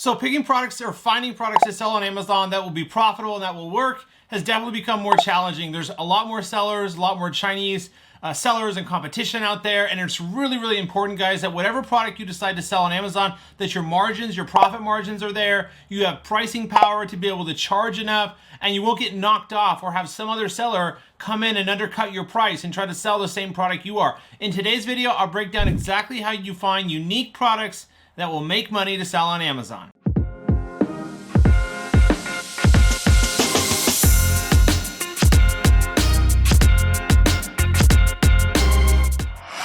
So picking products or finding products to sell on Amazon that will be profitable and that will work has definitely become more challenging. There's a lot more sellers, a lot more Chinese sellers and competition out there. And it's really, really important, guys, that whatever product you decide to sell on Amazon, that your margins, your profit margins are there. You have pricing power to be able to charge enough, and you won't get knocked off or have some other seller come in and undercut your price and try to sell the same product you are. In today's video, I'll break down exactly how you find unique products that will make money to sell on Amazon.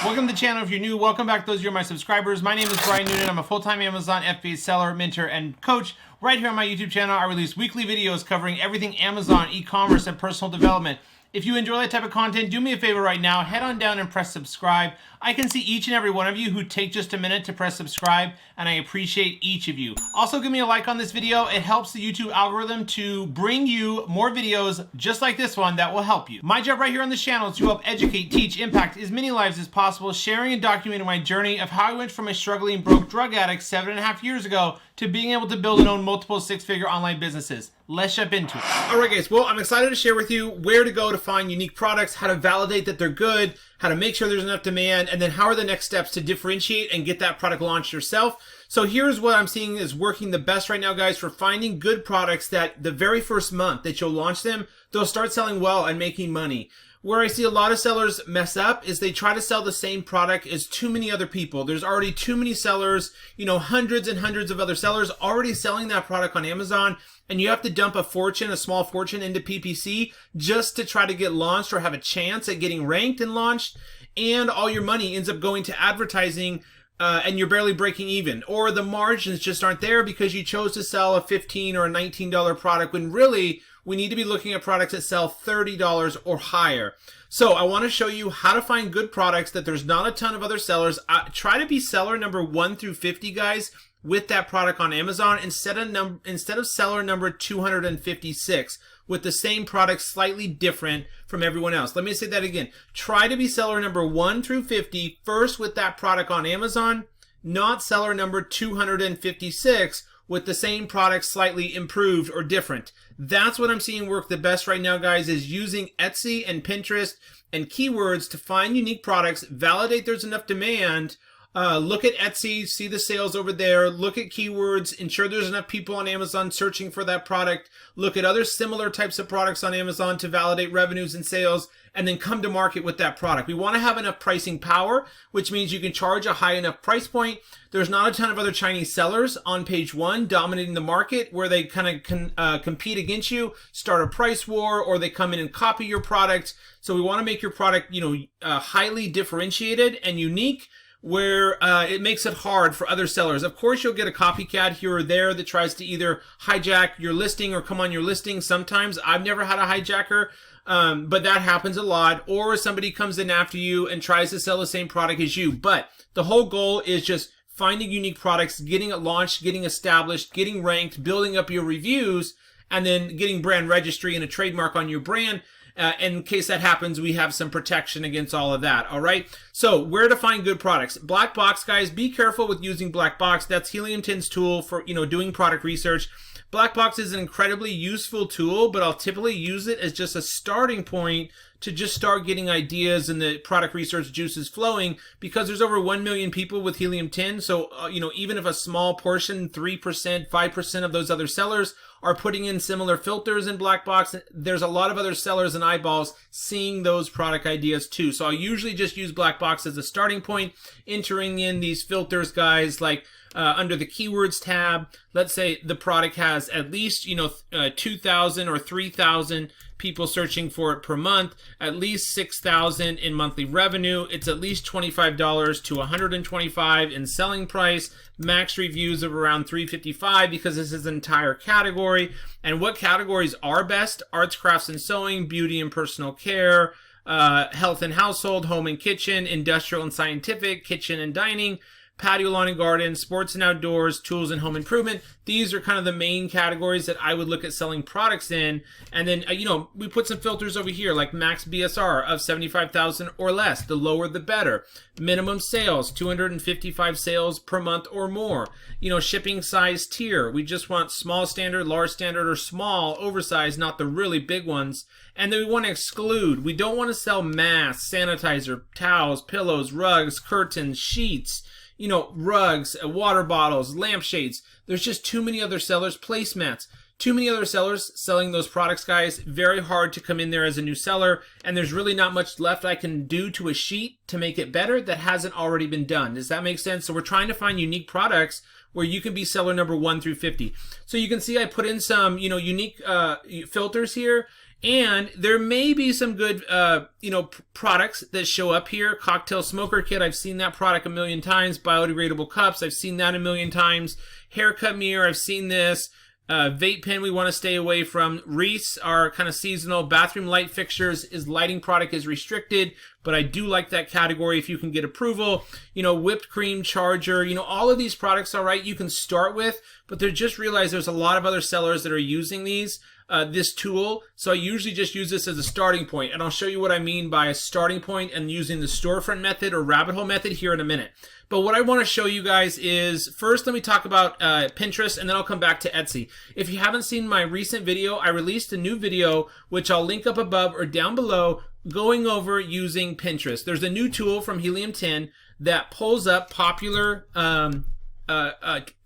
Welcome to the channel. If you're new, welcome back. Those of you are my subscribers. My name is Brian Noonan. I'm a full-time Amazon FBA seller, mentor, and coach. Right here on my YouTube channel, I release weekly videos covering everything Amazon, e-commerce, and personal development. If you enjoy that type of content, do me a favor right now. Head on down and press subscribe. I can see each and every one of you who take just a minute to press subscribe, and I appreciate each of you. Also, give me a like on this video. It helps the YouTube algorithm to bring you more videos just like this one that will help you. My job right here on this channel is to help educate, teach, impact as many lives as possible, sharing and documenting my journey of how I went from a struggling broke drug addict 7.5 years ago to being able to build and own multiple six-figure online businesses. Let's jump into it. All right, guys. Well, I'm excited to share with you where to go to find unique products, how to validate that they're good, how to make sure there's enough demand, and then how are the next steps to differentiate and get that product launched yourself. So here's what I'm seeing is working the best right now, guys, for finding good products that the very first month that you'll launch them, they'll start selling well and making money. Where I see a lot of sellers mess up is they try to sell the same product as too many other people. There's already too many sellers, hundreds and hundreds of other sellers already selling that product on Amazon, and you have to dump a small fortune into PPC just to try to get launched or have a chance at getting ranked and launched, and all your money ends up going to advertising and you're barely breaking even, or the margins just aren't there because you chose to sell a $15 or a $19 product when really we need to be looking at products that sell $30 or higher. So I want to show you how to find good products that there's not a ton of other sellers. Try to be seller number 1 through 50, guys, with that product on Amazon instead of seller number 256 with the same product slightly different from everyone else. Let me say that again. Try to be seller number 1 through 50 first with that product on Amazon, not seller number 256 with the same product slightly improved or different. That's what I'm seeing work the best right now, guys, is using Etsy and Pinterest and keywords to find unique products, validate there's enough demand. Look at Etsy, see the sales over there, look at keywords, ensure there's enough people on Amazon searching for that product, look at other similar types of products on Amazon to validate revenues and sales, and then come to market with that product. We want to have enough pricing power, which means you can charge a high enough price point. There's not a ton of other Chinese sellers on page 1 dominating the market where they kind of compete against you, start a price war, or they come in and copy your product. So we want to make your product, highly differentiated and unique, where it makes it hard for other sellers. Of course, you'll get a copycat here or there that tries to either hijack your listing or come on your listing. Sometimes I've never had a hijacker, but that happens a lot. Or somebody comes in after you and tries to sell the same product as you. But the whole goal is just finding unique products, getting it launched, getting established, getting ranked, building up your reviews, and then getting brand registry and a trademark on your brand. In case that happens, we have some protection against all of that, all right? So where to find good products? Black box, guys, be careful with using black box. That's Helium 10's tool for, doing product research. Black box is an incredibly useful tool, but I'll typically use it as just a starting point to just start getting ideas and the product research juices flowing, because there's over 1 million people with Helium 10. So, even if a small portion, 3%, 5% of those other sellers are putting in similar filters in black box, there's a lot of other sellers and eyeballs seeing those product ideas too. So I'll usually just use black box as a starting point, entering in these filters, guys, like under the keywords tab. Let's say the product has at least 2,000 or 3,000 people searching for it per month, at least 6,000 in monthly revenue. It's at least $25 to $125 in selling price. Max reviews of around 355 because this is an entire category. And what categories are best? Arts, crafts, and sewing, beauty and personal care, health and household, home and kitchen, industrial and scientific, kitchen and dining, patio, lawn and garden, sports and outdoors, tools and home improvement. These are kind of the main categories that I would look at selling products in. And then, you know, we put some filters over here like max BSR of 75,000 or less. The lower the better. Minimum sales, 255 sales per month or more. You know, shipping size tier. We just want small standard, large standard, or small, oversized, not the really big ones. And then we want to exclude. We don't want to sell masks, sanitizer, towels, pillows, rugs, curtains, sheets, you know, rugs, water bottles, lampshades. There's just too many other sellers. Placemats. Too many other sellers selling those products, guys. Very hard to come in there as a new seller, and there's really not much left I can do to a sheet to make it better that hasn't already been done. Does that make sense? So we're trying to find unique products where you can be seller number 1 through 50. So you can see I put in some, you know, unique filters here. And there may be some good, you know, products that show up here. Cocktail smoker kit, I've seen that product a million times. Biodegradable cups, I've seen that a million times. Haircut mirror, I've seen this. Vape pen we want to stay away from. Wreaths are kind of seasonal. Bathroom light fixtures is lighting product is restricted, but I do like that category if you can get approval. You know, whipped cream charger, you know, all of these products, all right, you can start with, but they just realize there's a lot of other sellers that are using these. This tool, so I usually just use this as a starting point, and I'll show you what I mean by a starting point and using the storefront method or rabbit hole method here in a minute. But what I want to show you guys is, first let me talk about Pinterest, and then I'll come back to Etsy. If you haven't seen my recent video, I released a new video, which I'll link up above or down below, going over using Pinterest. There's a new tool from Helium 10 that pulls up popular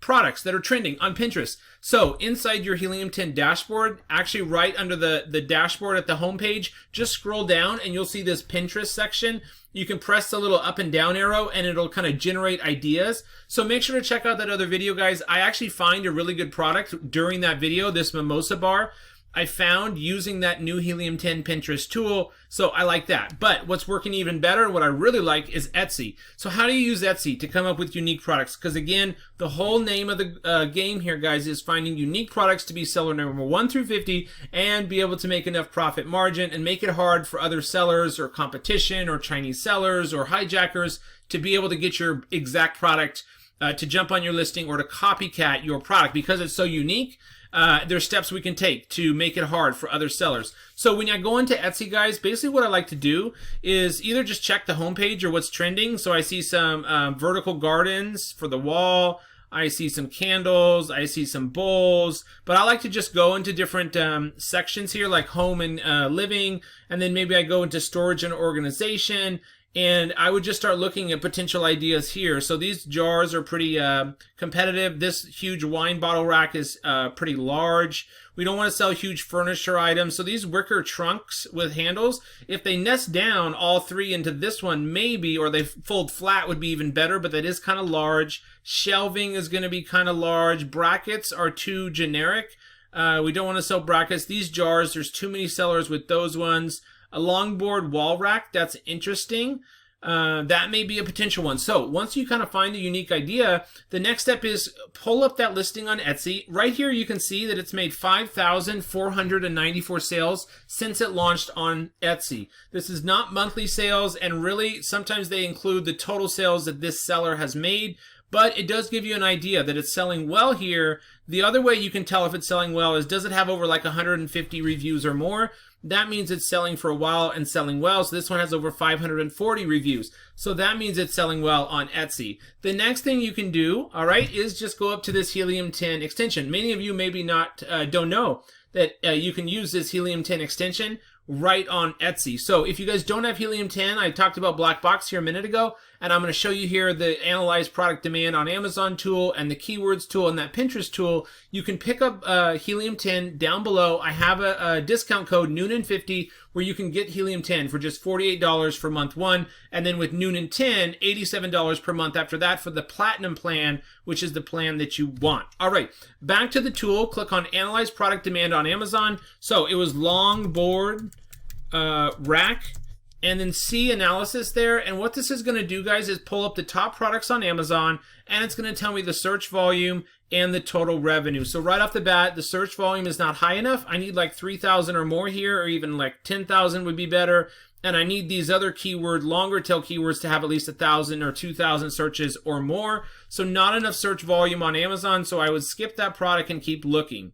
products that are trending on Pinterest. So inside your Helium 10 dashboard, actually right under the dashboard at the home page, just scroll down and you'll see this Pinterest section. You can press the little up and down arrow and it'll kind of generate ideas. So make sure to check out that other video, guys. I actually find a really good product during that video, this mimosa bar. I found using that new Helium 10 Pinterest tool, so I like that. But what's working even better, what I really like, is Etsy. So how do you use Etsy to come up with unique products? Because again, the whole name of the game here, guys, is finding unique products to be seller number 1 through 50 and be able to make enough profit margin and make it hard for other sellers or competition or Chinese sellers or hijackers to be able to get your exact product to jump on your listing or to copycat your product. Because it's so unique, there's steps we can take to make it hard for other sellers. So when I go into Etsy, guys, basically what I like to do is either just check the homepage or what's trending. So I see some vertical gardens for the wall. I see some candles. I see some bowls. But I like to just go into different sections here, like home and living. And then maybe I go into storage and organization. And I would just start looking at potential ideas here. So these jars are pretty competitive. This huge wine bottle rack is pretty large. We don't want to sell huge furniture items. So these wicker trunks with handles, if they nest down all three into this one, maybe, or they fold flat would be even better, but that is kind of large. Shelving is going to be kind of large. Brackets are too generic. We don't want to sell brackets. These jars, there's too many sellers with those ones. A longboard wall rack, that's interesting. That may be a potential one. So once you kind of find a unique idea, the next step is pull up that listing on Etsy. Right here you can see that it's made 5,494 sales since it launched on Etsy. This is not monthly sales, and really sometimes they include the total sales that this seller has made. But it does give you an idea that it's selling well here. The other way you can tell if it's selling well is, does it have over like 150 reviews or more? That means it's selling for a while and selling well. So this one has over 540 reviews. So that means it's selling well on Etsy. The next thing you can do, all right, is just go up to this Helium 10 extension. Many of you maybe don't know that you can use this Helium 10 extension right on Etsy. So if you guys don't have Helium 10, I talked about Black Box here a minute ago, and I'm going to show you here the Analyze Product Demand on Amazon tool and the Keywords tool and that Pinterest tool. You can pick up Helium 10 down below. I have a discount code, Noonan50, where you can get Helium 10 for just $48 for month 1, and then with Noonan 10, $87 per month after that for the Platinum plan, which is the plan that you want. All right, back to the tool. Click on Analyze Product Demand on Amazon. So it was longboard rack, and then see analysis there. And what this is going to do, guys, is pull up the top products on Amazon, and it's going to tell me the search volume and the total revenue. So right off the bat, the search volume is not high enough. I need like 3,000 or more here, or even like 10,000 would be better. and I need these other keyword, longer tail keywords to have at least 1,000 or 2,000 searches or more. So not enough search volume on Amazon, so I would skip that product and keep looking.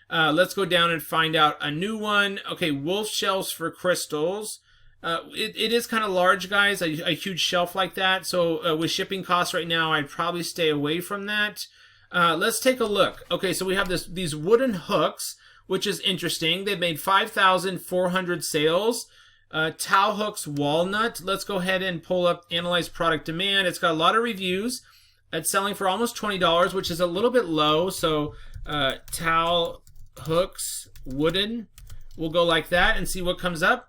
Let's go down and find out a new one. Okay, wolf shells for crystals. It is kind of large, guys, a huge shelf like that. So with shipping costs right now, I'd probably stay away from that. Let's take a look. Okay, so we have these wooden hooks, which is interesting. They've made 5,400 sales. Towel hooks walnut. Let's go ahead and pull up analyze product demand. It's got a lot of reviews. It's selling for almost $20, which is a little bit low. So towel hooks wooden. We'll go like that and see what comes up.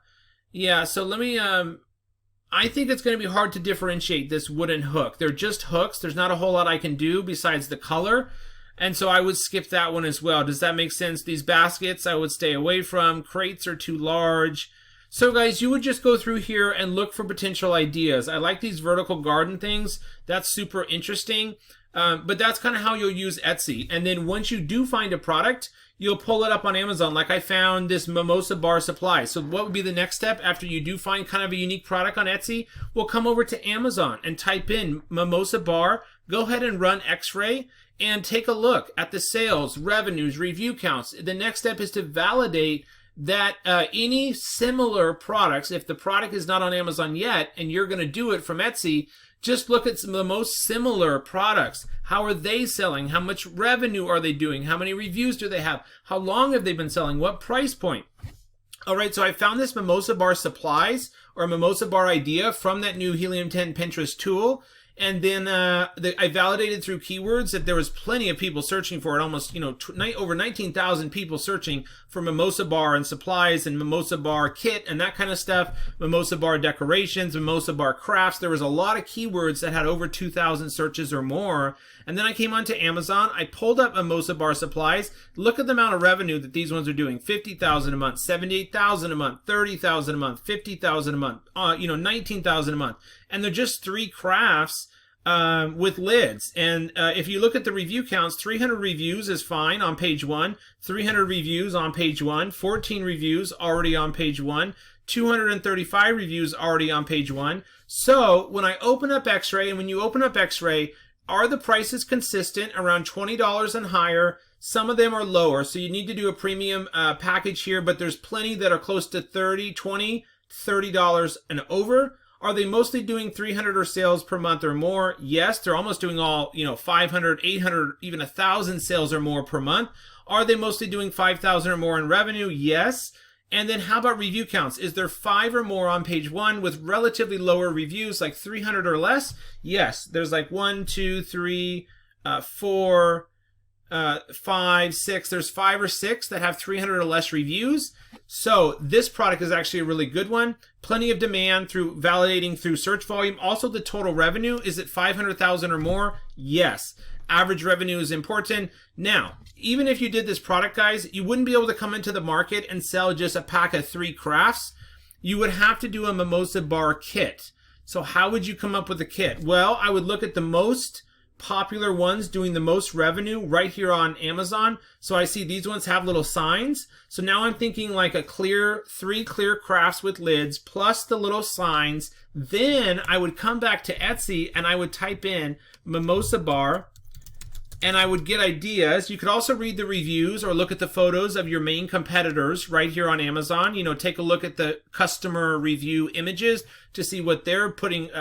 Yeah, so let me I think it's going to be hard to differentiate this wooden hook. They're just hooks. There's not a whole lot I can do besides the color. And so I would skip that one as well. Does that make sense? These baskets I would stay away from. Crates are too large. So guys, you would just go through here and look for potential ideas. I like these vertical garden things. That's super interesting. But that's kind of how you'll use Etsy. And then once you do find a product, you'll pull it up on Amazon. Like I found this mimosa bar supply. So what would be the next step after you do find kind of a unique product on Etsy? We'll come over to Amazon and type in mimosa bar. Go ahead and run X-ray and take a look at the sales, revenues, review counts. The next step is to validate that any similar products, if the product is not on Amazon yet and you're going to do it from Etsy, just look at some of the most similar products. How are they selling? How much revenue are they doing? How many reviews do they have? How long have they been selling? What price point? All right, so I found this mimosa bar supplies or mimosa bar idea from that new Helium 10 Pinterest tool. And then I validated through keywords that there was plenty of people searching for it. Almost, over 19,000 people searching for mimosa bar and supplies and mimosa bar kit and that kind of stuff. Mimosa bar decorations, mimosa bar crafts. There was a lot of keywords that had over 2,000 searches or more. And then I came onto Amazon. I pulled up mimosa bar supplies. Look at the amount of revenue that these ones are doing. 50,000 a month, 78,000 a month, 30,000 a month, 50,000 a month, 19,000 a month. And they're just 3 crafts with lids. And if you look at the review counts, 300 reviews is fine on page 1, 300 reviews on page 1, 14 reviews already on page 1, 235 reviews already on page 1. So when I open up X-Ray, and when you open up X-Ray, are the prices consistent around $20 and higher? Some of them are lower, so you need to do a premium package here, but there's plenty that are close to $30 and over. Are they mostly doing 300 or sales per month or more? Yes, they're almost doing all, 500, 800, even 1,000 sales or more per month. Are they mostly doing 5,000 or more in revenue? Yes. And then how about review counts? Is there 5 or more on page 1 with relatively lower reviews, like 300 or less? Yes, there's like 1, 2, 3, 4, 5, 6. There's 5 or 6 that have 300 or less reviews. So this product is actually a really good one. Plenty of demand through validating through search volume. Also, the total revenue, is it 500,000 or more? Yes. Average revenue is important. Now, even if you did this product, guys, you wouldn't be able to come into the market and sell just a pack of 3 crafts. You would have to do a mimosa bar kit. So how would you come up with a kit? Well, I would look at the most popular ones doing the most revenue right here on Amazon. So I see these ones have little signs. So now I'm thinking like a 3 clear crafts with lids plus the little signs. Then I would come back to Etsy and I would type in mimosa bar and I would get ideas. You could also read the reviews or look at the photos of your main competitors right here on Amazon. Take a look at the customer review images to see what they're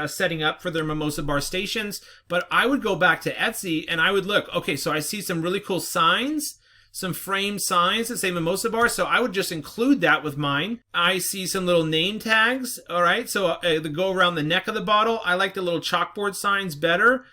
setting up for their mimosa bar stations. But I would go back to Etsy and I would look, okay, so I see some really cool signs, some framed signs that say mimosa bar. So I would just include that with mine. I see some little name tags. All right, so they go around the neck of the bottle. I like the little chalkboard signs better.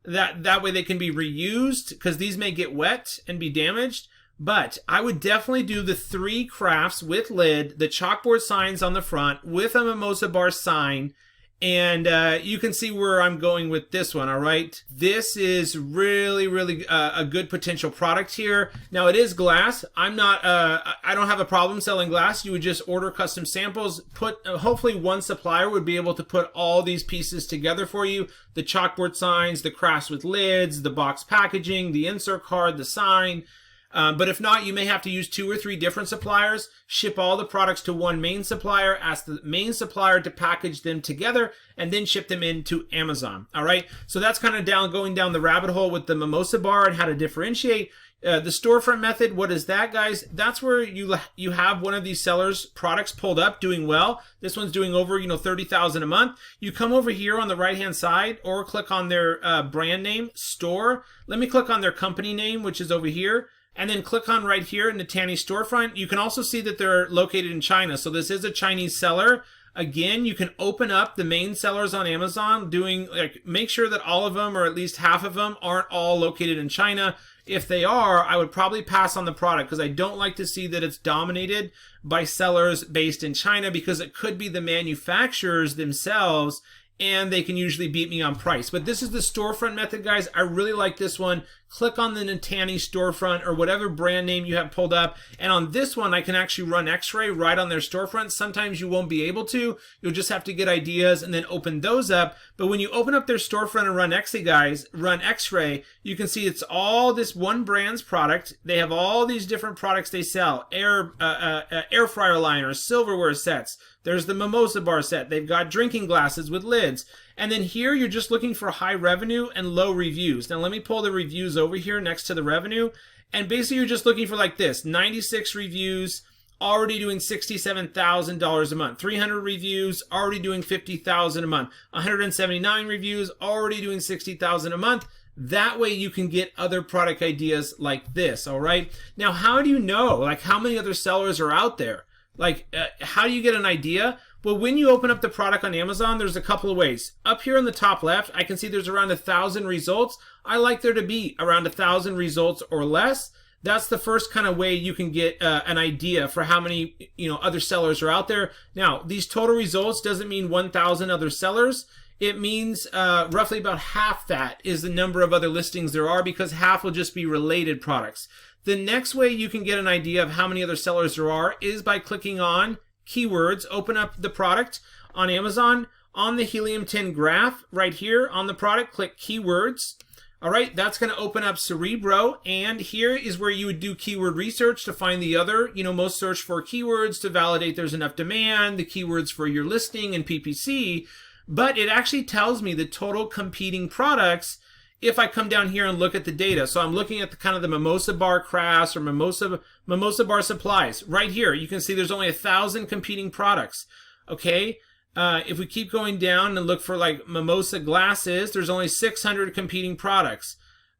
That way they can be reused because these may get wet and be damaged. But I would definitely do the 3 crafts with lid, the chalkboard signs on the front with a mimosa bar sign. And you can see where I'm going with this one, all right? This is really, really a good potential product here. Now, it is glass. I don't have a problem selling glass. You would just order custom samples. Hopefully one supplier would be able to put all these pieces together for you. The chalkboard signs, the crafts with lids, the box packaging, the insert card, the sign. But if not, you may have to use 2 or 3 different suppliers, ship all the products to one main supplier, ask the main supplier to package them together, and then ship them into Amazon. All right. So that's kind of going down the rabbit hole with the mimosa bar and how to differentiate. The storefront method, what is that, guys? That's where you have one of these sellers' products pulled up, doing well. This one's doing over, 30,000 a month. You come over here on the right-hand side, or click on their brand name, store. Let me click on their company name, which is over here, and then click on right here in the Tanny storefront. You can also see that they're located in China, so this is a Chinese seller. Again, you can open up the main sellers on Amazon, make sure that all of them, or at least half of them, aren't all located in China. If they are, I would probably pass on the product, because I don't like to see that it's dominated by sellers based in China, because it could be the manufacturers themselves, and they can usually beat me on price. But this is the storefront method, guys. I really like this one. Click on the Tanny storefront or whatever brand name you have pulled up. And on this one, I can actually run X-ray right on their storefront. Sometimes you won't be able to. You'll just have to get ideas and then open those up. But when you open up their storefront and run X-ray, you can see it's all this one brand's product. They have all these different products they sell. Air fryer liners, silverware sets. There's the mimosa bar set. They've got drinking glasses with lids. And then here you're just looking for high revenue and low reviews. Now let me pull the reviews over here next to the revenue. And basically you're just looking for like this, 96 reviews, already doing $67,000 a month. 300 reviews, already doing $50,000 a month. 179 reviews, already doing $60,000 a month. That way you can get other product ideas like this, all right? Now, how do you know, like, how many other sellers are out there? How do you get an idea? Well, when you open up the product on Amazon, there's a couple of ways. Up here on the top left, I can see there's around 1,000 results. I like there to be around 1,000 results or less. That's the first kind of way you can get an idea for how many other sellers are out there. Now, these total results doesn't mean 1,000 other sellers. It means roughly about half that is the number of other listings there are, because half will just be related products. The next way you can get an idea of how many other sellers there are is by clicking on keywords. Open up the product on Amazon. On the Helium 10 graph right here on the product, click keywords. All right, that's going to open up Cerebro, and here is where you would do keyword research to find the other, most searched for keywords to validate there's enough demand, the keywords for your listing and PPC. But it actually tells me the total competing products if I come down here and look at the data. So I'm looking at the kind of the mimosa bar crafts or mimosa bar supplies. Right here, you can see there's only 1,000 competing products. Okay, if we keep going down and look for like mimosa glasses, there's only 600 competing products.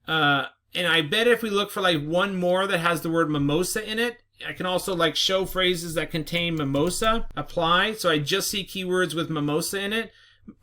And I bet if we look for like one more that has the word mimosa in it, I can also like show phrases that contain mimosa, apply. So I just see keywords with mimosa in it.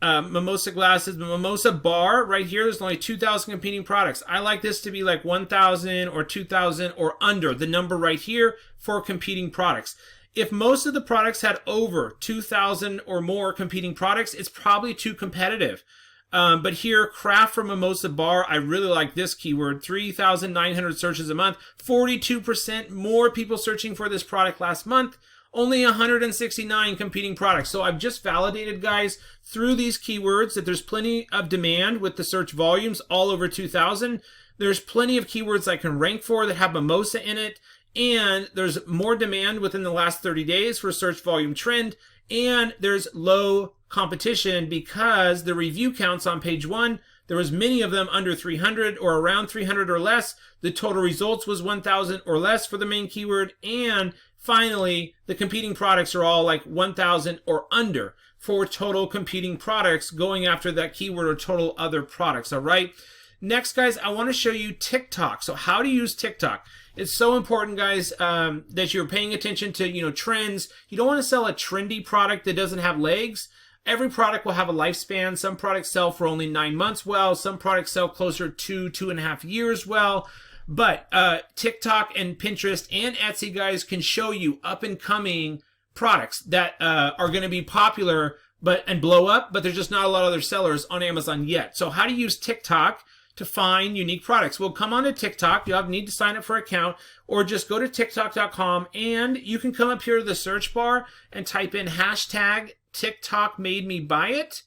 Mimosa glasses, mimosa bar right here, there's only 2,000 competing products. I like this to be like 1,000 or 2,000 or under the number right here for competing products. If most of the products had over 2,000 or more competing products, it's probably too competitive. But here, craft for mimosa bar, I really like this keyword, 3,900 searches a month, 42% more people searching for this product last month. Only 169 competing products. So I've just validated, guys, through these keywords that there's plenty of demand with the search volumes all over 2,000. There's plenty of keywords I can rank for that have mimosa in it. And there's more demand within the last 30 days for search volume trend. And there's low competition because the review counts on page 1, there was many of them under 300 or around 300 or less. The total results was 1,000 or less for the main keyword. And finally, the competing products are all like 1,000 or under for total competing products going after that keyword or total other products. All right. Next, guys, I want to show you TikTok. So how to use TikTok. It's so important, guys, that you're paying attention to, trends. You don't want to sell a trendy product that doesn't have legs. Every product will have a lifespan. Some products sell for only 9 months well. Some products sell closer to 2.5 years well. But TikTok and Pinterest and Etsy, guys, can show you up-and-coming products that are going to be popular and blow up, but there's just not a lot of other sellers on Amazon yet. So how to use TikTok to find unique products? Well, come on to TikTok. You'll need to sign up for an account, or just go to TikTok.com, and you can come up here to the search bar and type in hashtag TikTok made me buy it,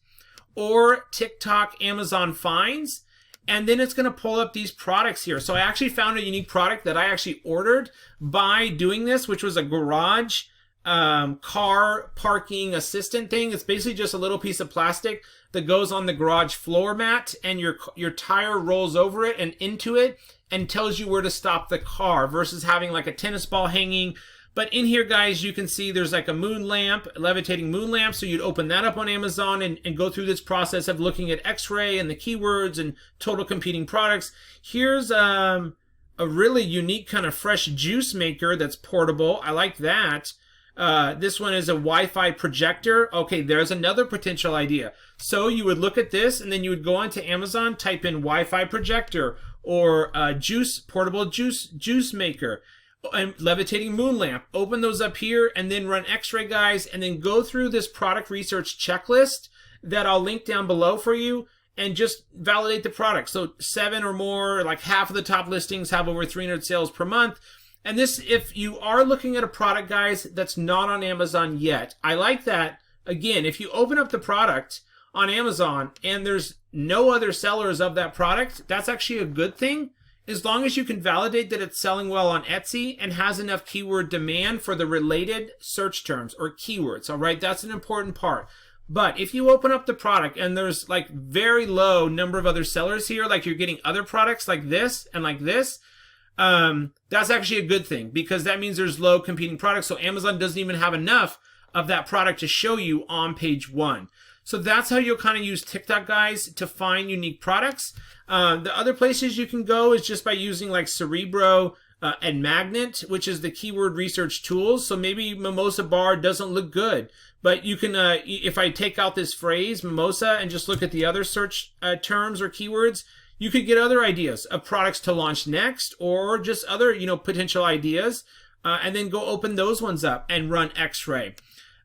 or TikTok Amazon finds. And then it's going to pull up these products here. So I actually found a unique product that I actually ordered by doing this, which was a garage car parking assistant thing. It's basically just a little piece of plastic that goes on the garage floor mat, and your tire rolls over it and into it and tells you where to stop the car, versus having like a tennis ball hanging. But in here, guys, you can see there's like a moon lamp, levitating moon lamp. So you'd open that up on Amazon and go through this process of looking at X-ray and the keywords and total competing products. Here's a really unique kind of fresh juice maker that's portable. I like that. This one is a Wi-Fi projector. Okay, there's another potential idea. So you would look at this, and then you would go onto Amazon, type in Wi-Fi projector or portable juice maker and levitating moon lamp. Open those up here and then run X-ray, guys, and then go through this product research checklist that I'll link down below for you, and just validate the product. So 7 or more, like half of the top listings have over 300 sales per month. And this, if you are looking at a product, guys, that's not on Amazon yet, I like that. Again, if you open up the product on Amazon and there's no other sellers of that product, that's actually a good thing, as long as you can validate that it's selling well on Etsy and has enough keyword demand for the related search terms or keywords. All right, that's an important part. But if you open up the product and there's like very low number of other sellers here, like you're getting other products like this and like this, that's actually a good thing, because that means there's low competing products. So Amazon doesn't even have enough of that product to show you on page 1. So that's how you'll kind of use TikTok, guys, to find unique products. The other places you can go is just by using like Cerebro and Magnet, which is the keyword research tools. So maybe mimosa bar doesn't look good, but you can, if I take out this phrase mimosa and just look at the other search terms or keywords, you could get other ideas of products to launch next, or just other, potential ideas, and then go open those ones up and run X-ray.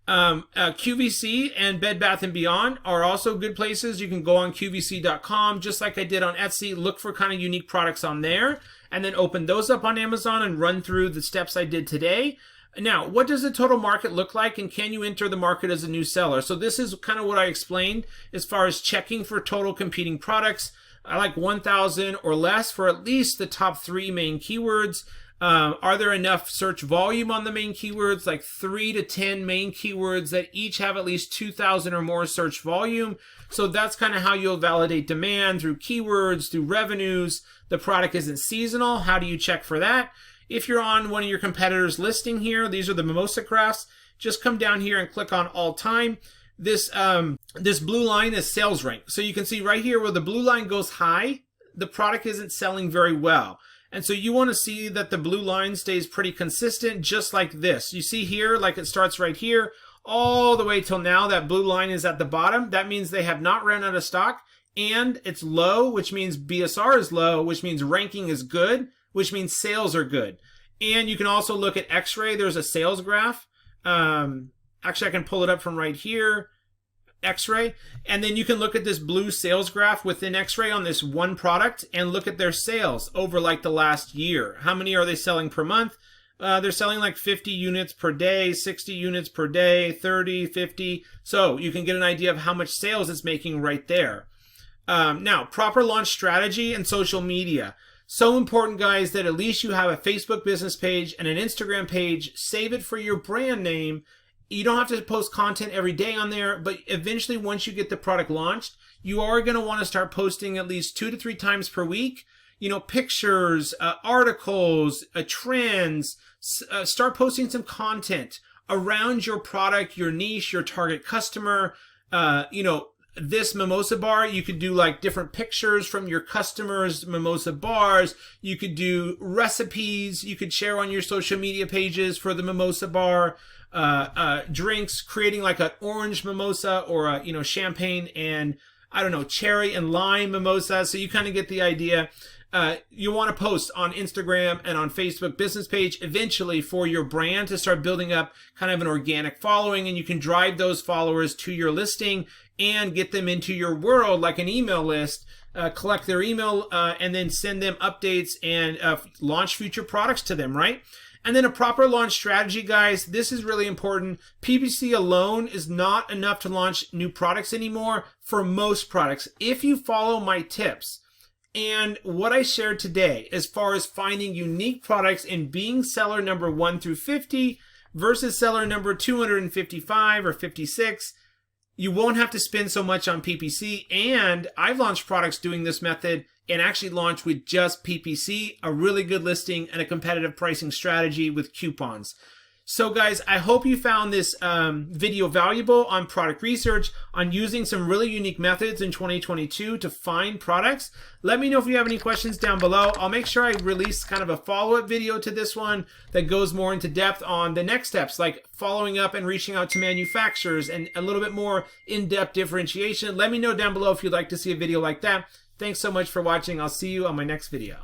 QVC and Bed Bath & Beyond are also good places. You can go on QVC.com, just like I did on Etsy, look for kind of unique products on there, and then open those up on Amazon and run through the steps I did today. Now, what does the total market look like, and can you enter the market as a new seller? So this is kind of what I explained as far as checking for total competing products. I like 1,000 or less for at least the top 3 main keywords. Are there enough search volume on the main keywords, like 3 to 10 main keywords that each have at least 2,000 or more search volume? So that's kind of how you'll validate demand, through keywords, through revenues. The product isn't seasonal. How do you check for that? If you're on one of your competitors' listing here, these are the mimosa crafts, just come down here and click on all time. This blue line is sales rank. So you can see right here where the blue line goes high, the product isn't selling very well. And so you want to see that the blue line stays pretty consistent, just like this. You see here, like it starts right here, all the way till now, that blue line is at the bottom. That means they have not ran out of stock, and it's low, which means BSR is low, which means ranking is good, which means sales are good. And you can also look at X-ray. There's a sales graph. Actually, I can pull it up from right here, X-ray, and then you can look at this blue sales graph within X-ray on this one product and look at their sales over like the last year. How many are they selling per month? They're selling like 50 units per day, 60 units per day, 30, 50. So you can get an idea of how much sales it's making right there. Now, proper launch strategy and social media. So important, guys, that at least you have a Facebook business page and an Instagram page. Save it for your brand name. You don't have to post content every day on there, but eventually once you get the product launched, you are going to want to start posting at least 2 to 3 times per week. Pictures, articles, trends. Start posting some content around your product, your niche, your target customer. This mimosa bar, you could do like different pictures from your customers' mimosa bars. You could do recipes you could share on your social media pages for the mimosa bar. Drinks, creating like an orange mimosa or a champagne and cherry and lime mimosa. So you kind of get the idea. You want to post on Instagram and on Facebook business page eventually for your brand to start building up kind of an organic following, and you can drive those followers to your listing and get them into your world like an email list, collect their email, and then send them updates and launch future products to them, right? And then a proper launch strategy, guys. This is really important. PPC alone is not enough to launch new products anymore for most products. If you follow my tips and what I shared today as far as finding unique products and being seller number 1 through 50 versus seller number 255 or 56, you won't have to spend so much on PPC. And I've launched products doing this method and actually launched with just PPC, a really good listing and a competitive pricing strategy with coupons. So guys, I hope you found this video valuable on product research, on using some really unique methods in 2022 to find products. Let me know if you have any questions down below. I'll make sure I release kind of a follow-up video to this one that goes more into depth on the next steps, like following up and reaching out to manufacturers and a little bit more in-depth differentiation. Let me know down below if you'd like to see a video like that. Thanks so much for watching. I'll see you on my next video.